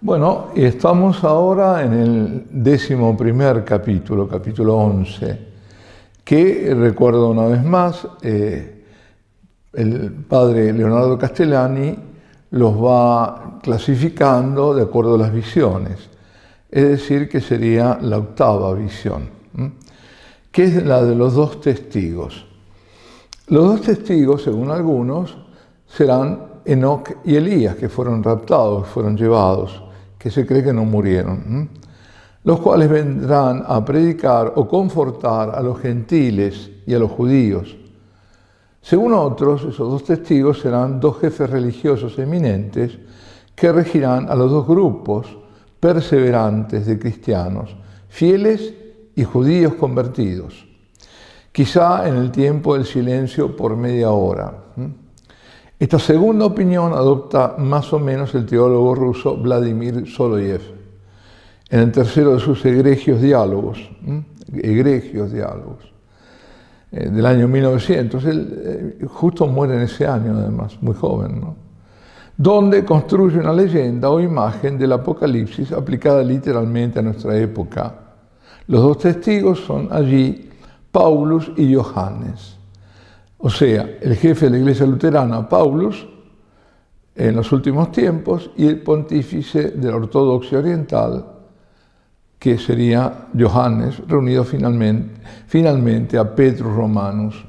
Bueno, estamos ahora en el 11º capítulo, capítulo 11, que recuerdo una vez más, el padre Leonardo Castellani los va clasificando de acuerdo a las visiones, es decir, que sería la octava visión, que es la de los dos testigos. Los dos testigos, según algunos, serán Enoc y Elías, que fueron raptados, fueron llevados, que se cree que no murieron, los cuales vendrán a predicar o confortar a los gentiles y a los judíos. Según otros, esos dos testigos serán dos jefes religiosos eminentes que regirán a los dos grupos perseverantes de cristianos, fieles y judíos convertidos, quizá en el tiempo del silencio por media hora. Esta segunda opinión adopta más o menos el teólogo ruso Vladimir Soloyev en el tercero de sus egregios diálogos del año 1900. Él justo muere en ese año, además, muy joven, ¿no? Donde construye una leyenda o imagen del Apocalipsis aplicada literalmente a nuestra época. Los dos testigos son allí Paulus y Johannes. O sea, el jefe de la Iglesia Luterana, Paulus, en los últimos tiempos, y el pontífice de la Ortodoxia Oriental, que sería Johannes, reunido finalmente a Petrus Romanus,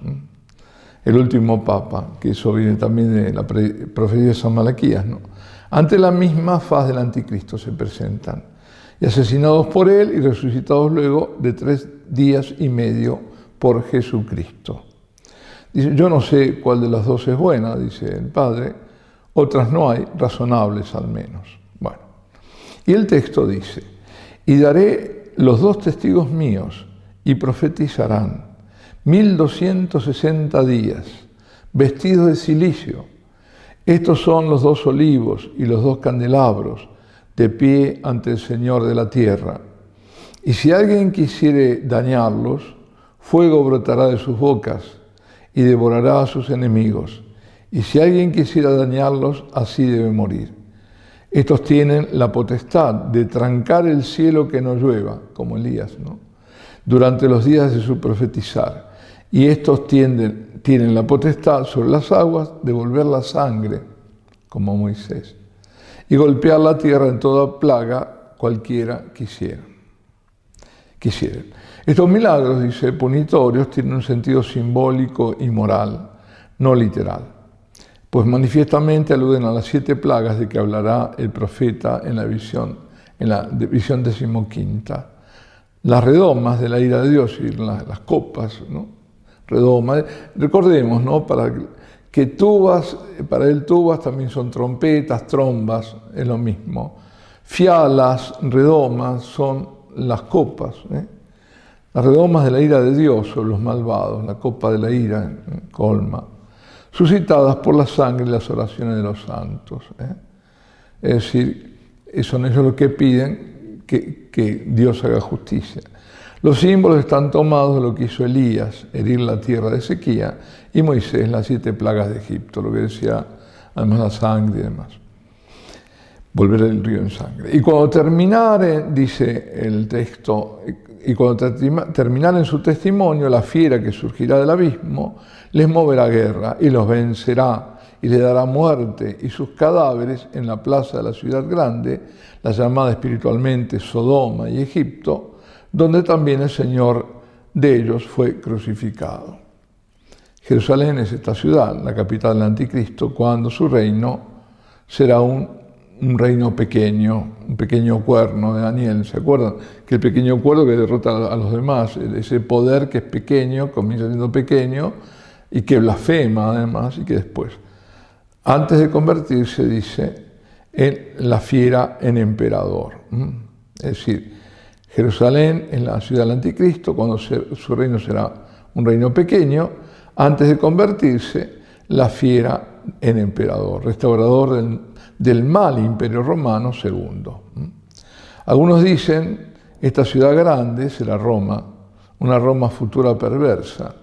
el último papa, que eso viene también de la profecía de San Malaquías, ¿no? Ante la misma faz del anticristo se presentan, y asesinados por él y resucitados luego de 3 días y medio por Jesucristo. Dice, yo no sé cuál de las dos es buena, dice el padre, otras no hay, razonables al menos. Bueno, y el texto dice, y daré los dos testigos míos y profetizarán 1260 días, vestidos de cilicio. Estos son los dos olivos y los dos candelabros de pie ante el Señor de la tierra. Y si alguien quisiere dañarlos, fuego brotará de sus bocas y devorará a sus enemigos. Y si alguien quisiera dañarlos, así debe morir. Estos tienen la potestad de trancar el cielo que no llueva, como Elías, ¿no?, durante los días de su profetizar. Y estos tienen la potestad sobre las aguas de volver la sangre, como Moisés, y golpear la tierra en toda plaga cualquiera quisieran. Estos milagros, dice, punitorios, tienen un sentido simbólico y moral, no literal, pues manifiestamente aluden a las 7 plagas de que hablará el profeta en la visión 15. Las redomas de la ira de Dios y las copas, ¿no? Redomas. Recordemos, ¿no?, para él tubas también son trompetas, trombas, es lo mismo. Fialas, redomas son las copas, Las redomas de la ira de Dios sobre los malvados, la copa de la ira, colma, suscitadas por la sangre y las oraciones de los santos. Es decir, son ellos los que piden que Dios haga justicia. Los símbolos están tomados de lo que hizo Elías, herir la tierra de sequía, y Moisés, las 7 plagas de Egipto, lo que decía además la sangre y demás. Volver el río en sangre. Y cuando terminare, dice el texto, y cuando terminaren su testimonio, la fiera que surgirá del abismo les moverá guerra y los vencerá y les dará muerte, y sus cadáveres en la plaza de la ciudad grande, la llamada espiritualmente Sodoma y Egipto, donde también el Señor de ellos fue crucificado. Jerusalén es esta ciudad, la capital del anticristo, cuando su reino será un reino pequeño, un pequeño cuerno de Daniel. ¿Se acuerdan? Que el pequeño cuerno que derrota a los demás, ese poder que es pequeño, comienza siendo pequeño y que blasfema además, y que después, antes de convertirse, dice, en la fiera en emperador. Es decir, Jerusalén es la ciudad del anticristo, cuando su reino será un reino pequeño, antes de convertirse, la fiera en emperador, restaurador del mal imperio romano II. Algunos dicen, esta ciudad grande será Roma, una Roma futura perversa,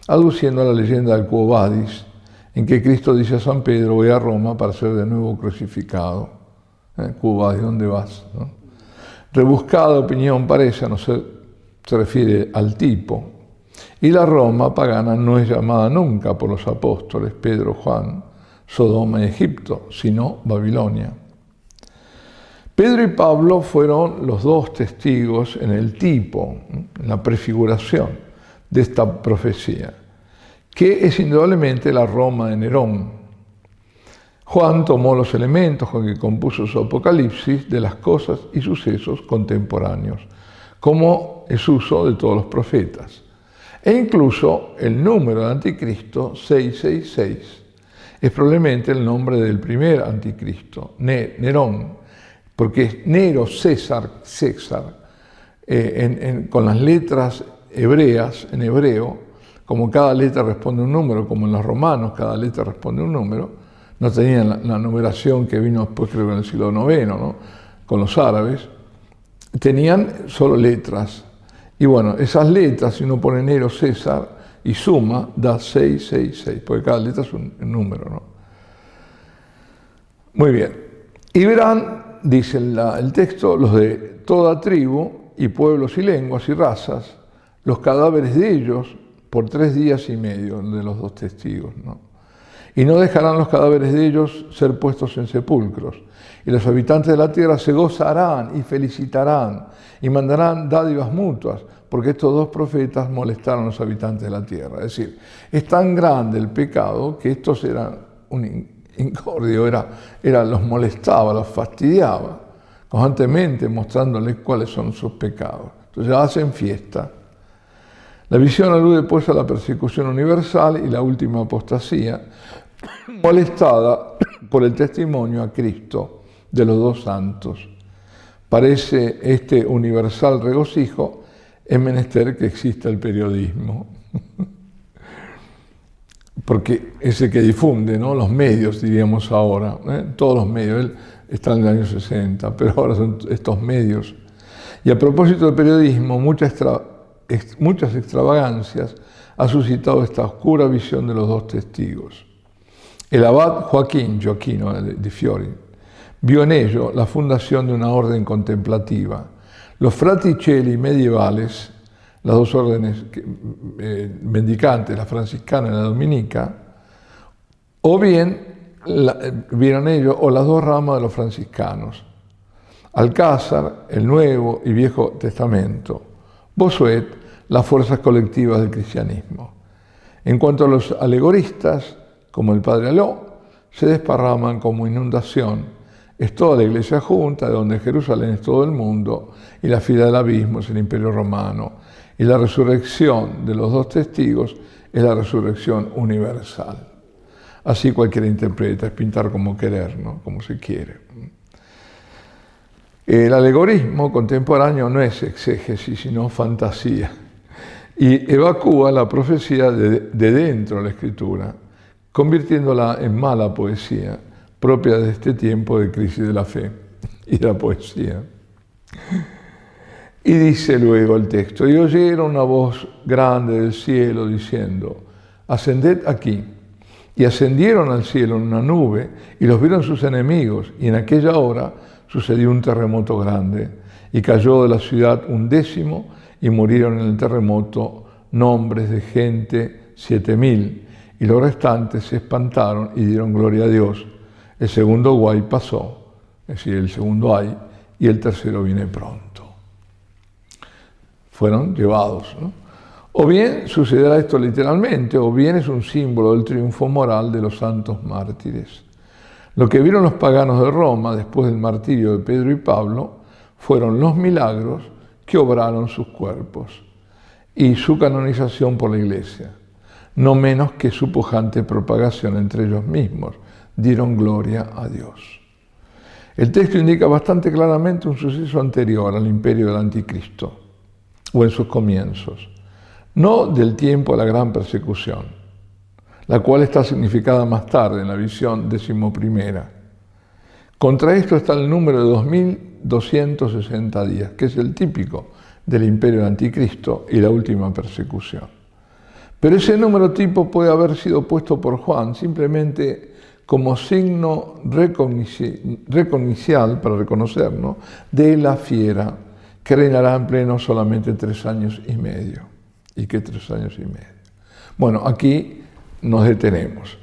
aduciendo a la leyenda del Quo Vadis, en que Cristo dice a San Pedro, voy a Roma para ser de nuevo crucificado. Cuba, ¿de dónde vas? ¿No? Rebuscada opinión parece, no se refiere al tipo. Y la Roma pagana no es llamada nunca por los apóstoles Pedro, Juan, Sodoma y Egipto, sino Babilonia. Pedro y Pablo fueron los dos testigos en el tipo, en la prefiguración de esta profecía, que es indudablemente la Roma de Nerón. Juan tomó los elementos con que compuso su Apocalipsis de las cosas y sucesos contemporáneos, como es uso de todos los profetas. E incluso el número del anticristo, 666, es probablemente el nombre del primer anticristo, Nerón, porque es Nero, César, con las letras hebreas, en hebreo, como cada letra responde un número, como en los romanos cada letra responde un número, no tenían la numeración que vino después, creo que en el siglo IX, ¿no? Con los árabes, tenían solo letras. Y bueno, esas letras, si uno pone Nero, César y suma, da 666, porque cada letra es un número, ¿no? Muy bien. Y verán, dice el texto, los de toda tribu y pueblos y lenguas y razas, los cadáveres de ellos por 3 días y medio, de los dos testigos, ¿no? Y no dejarán los cadáveres de ellos ser puestos en sepulcros. Y los habitantes de la tierra se gozarán y felicitarán y mandarán dádivas mutuas, porque estos dos profetas molestaron a los habitantes de la tierra. Es decir, es tan grande el pecado que estos eran un incordio, los molestaba, los fastidiaba, constantemente mostrándoles cuáles son sus pecados. Entonces hacen fiesta. La visión alude pues a la persecución universal y la última apostasía, molestada por el testimonio a Cristo de los dos santos. Parece este universal regocijo es menester que exista el periodismo, porque es el que difunde, ¿no? Los medios, diríamos ahora, todos los medios, él está en el año 60, pero ahora son estos medios. Y a propósito del periodismo, muchas extravagancias ha suscitado esta oscura visión de los dos testigos. El abad Gioacchino de Fiori vio en ello la fundación de una orden contemplativa. Los fraticelli medievales, las dos órdenes mendicantes, la franciscana y la dominica, o bien vieron ello, o las dos ramas de los franciscanos. Alcázar, el Nuevo y Viejo Testamento. Bossuet, las fuerzas colectivas del cristianismo. En cuanto a los alegoristas, como el padre Aló, se desparraman como inundación. Es toda la iglesia junta, de donde Jerusalén es todo el mundo, y la fila del abismo es el imperio romano, y la resurrección de los dos testigos es la resurrección universal. Así cualquiera interpreta, es pintar como querer, ¿no? Como se quiere. El alegorismo contemporáneo no es exégesis, sino fantasía, y evacúa la profecía de dentro de la Escritura, convirtiéndola en mala poesía, propia de este tiempo de crisis de la fe y de la poesía. Y dice luego el texto, y oyeron una voz grande del cielo diciendo, ascended aquí. Y ascendieron al cielo en una nube y los vieron sus enemigos, y en aquella hora sucedió un terremoto grande, y cayó de la ciudad 1/10, y murieron en el terremoto nombres de gente 7.000, y los restantes se espantaron y dieron gloria a Dios. El segundo guay pasó, es decir, el segundo ay, y el tercero viene pronto. Fueron llevados, ¿no? O bien sucederá esto literalmente, o bien es un símbolo del triunfo moral de los santos mártires. Lo que vieron los paganos de Roma después del martirio de Pedro y Pablo fueron los milagros que obraron sus cuerpos y su canonización por la Iglesia, no menos que su pujante propagación entre ellos mismos. Dieron gloria a Dios. El texto indica bastante claramente un suceso anterior al imperio del anticristo, o en sus comienzos, no del tiempo de la gran persecución, la cual está significada más tarde en la visión 11ª. Contra esto está el número de 2260 días, que es el típico del imperio del anticristo y la última persecución. Pero ese número tipo puede haber sido puesto por Juan simplemente como signo reconicial, para reconocernos, de la fiera, que reinará en pleno solamente 3 años y medio. ¿Y qué 3 años y medio? Bueno, aquí nos detenemos.